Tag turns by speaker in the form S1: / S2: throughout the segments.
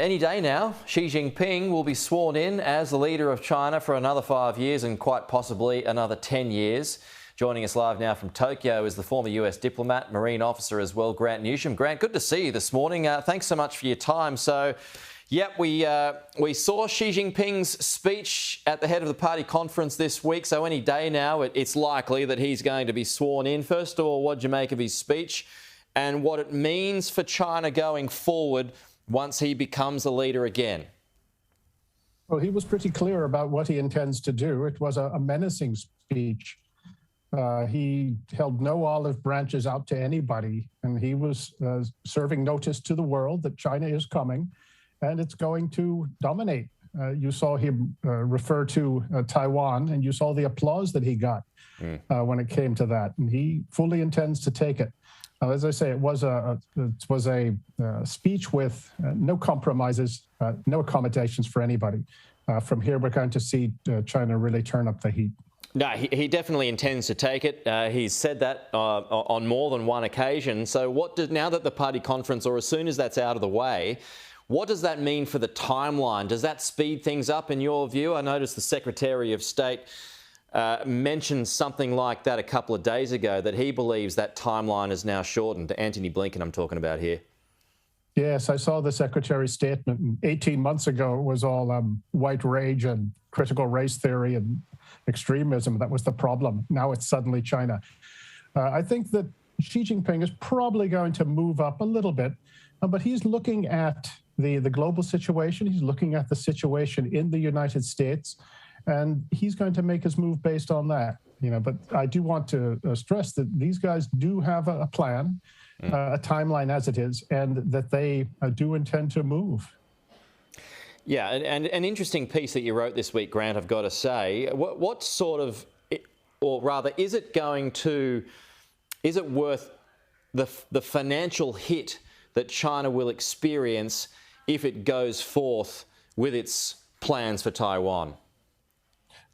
S1: Any day now, Xi Jinping will be sworn in as the leader of China for another 5 years and quite possibly another 10 years. Joining us live now from Tokyo is the former US diplomat, Marine officer as well, Grant Newsham. Grant, good to see you this morning. Thanks so much for your time. So, yep, we saw Xi Jinping's speech at the head of the party conference this week. So any day now, it's likely that he's going to be sworn in. First of all, what did you make of his speech and what it means for China going forward once he becomes the leader again?
S2: Well, he was pretty clear about what he intends to do. It was a menacing speech. He held no olive branches out to anybody, and he was serving notice to the world that China is coming, and it's going to dominate. You saw him refer to Taiwan, and you saw the applause that he got when it came to that, and he fully intends to take it. As I say, it was a speech with no compromises, no accommodations for anybody. From here, we're going to see China really turn up the heat.
S1: No, he definitely intends to take it. He's said that on more than one occasion. So now that the party conference, or as soon as that's out of the way, what does that mean for the timeline? Does that speed things up in your view? I noticed the Secretary of State mentioned something like that a couple of days ago, that he believes that timeline is now shortened. Antony Blinken I'm talking about here.
S2: Yes, I saw the Secretary's statement. 18 months ago, it was all white rage and critical race theory and extremism. That was the problem. Now it's suddenly China. I think that Xi Jinping is probably going to move up a little bit, but he's looking at the global situation. He's looking at the situation in the United States, and he's going to make his move based on that. But I do want to stress that these guys do have a plan, a timeline as it is, and that they do intend to move.
S1: Yeah, and an interesting piece that you wrote this week, Grant, I've got to say. What sort of, or rather, is it worth the financial hit that China will experience if it goes forth with its plans for Taiwan?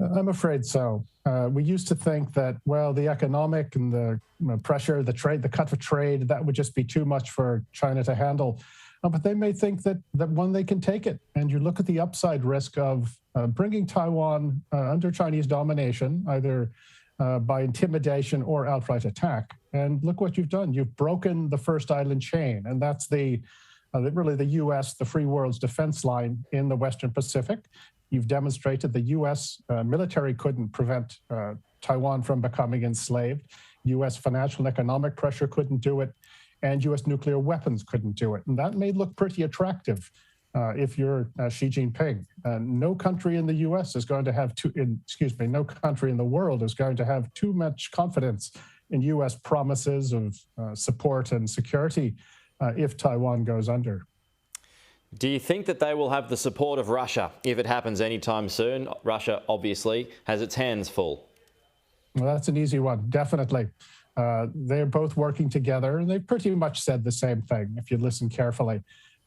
S2: I'm afraid so. We used to think that, well, the economic and the pressure, the trade, the cut of trade, that would just be too much for China to handle. But they may think that one, they can take it. And you look at the upside risk of bringing Taiwan under Chinese domination, either by intimidation or outright attack. And look what you've done. You've broken the first island chain. And that's really the U.S., the free world's defense line in the Western Pacific. You've demonstrated the U.S. Military couldn't prevent Taiwan from becoming enslaved. U.S. financial and economic pressure couldn't do it. And U.S. nuclear weapons couldn't do it. And that may look pretty attractive if you're Xi Jinping. No country in the U.S. is going to have no country in the world is going to have too much confidence in U.S. promises of support and security if Taiwan goes under.
S1: Do you think that they will have the support of Russia if it happens anytime soon? Russia obviously has its hands full.
S2: Well, that's an easy one, definitely. They're both working together, and they've pretty much said the same thing, if you listen carefully.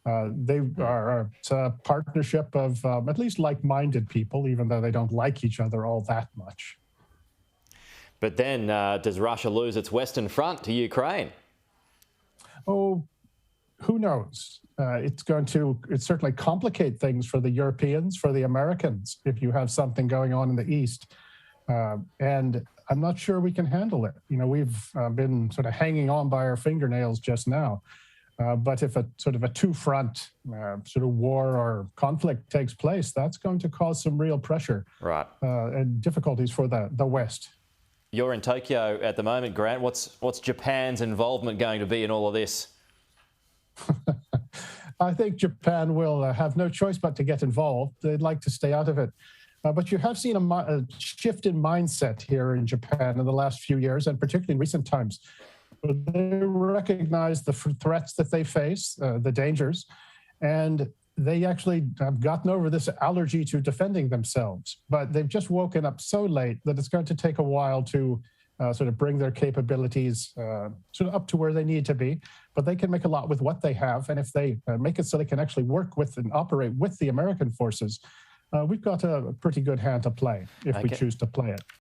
S2: It's a partnership of at least like-minded people, even though they don't like each other all that much.
S1: But then, does Russia lose its Western Front to Ukraine?
S2: Oh, who knows? It's certainly complicate things for the Europeans, for the Americans, if you have something going on in the East. And I'm not sure we can handle it. We've been sort of hanging on by our fingernails just now. But if a two-front sort of war or conflict takes place, that's going to cause some real pressure,
S1: right,
S2: and difficulties for the West.
S1: You're in Tokyo at the moment, Grant. What's Japan's involvement going to be in all of this?
S2: I think Japan will have no choice but to get involved. They'd like to stay out of it. But you have seen a shift in mindset here in Japan in the last few years, and particularly in recent times. They recognize the threats that they face, the dangers, and they actually have gotten over this allergy to defending themselves. But they've just woken up so late that it's going to take a while to sort of bring their capabilities sort of up to where they need to be. But they can make a lot with what they have, and if they make it so they can actually work with and operate with the American forces, we've got a pretty good hand to play if we choose to play it.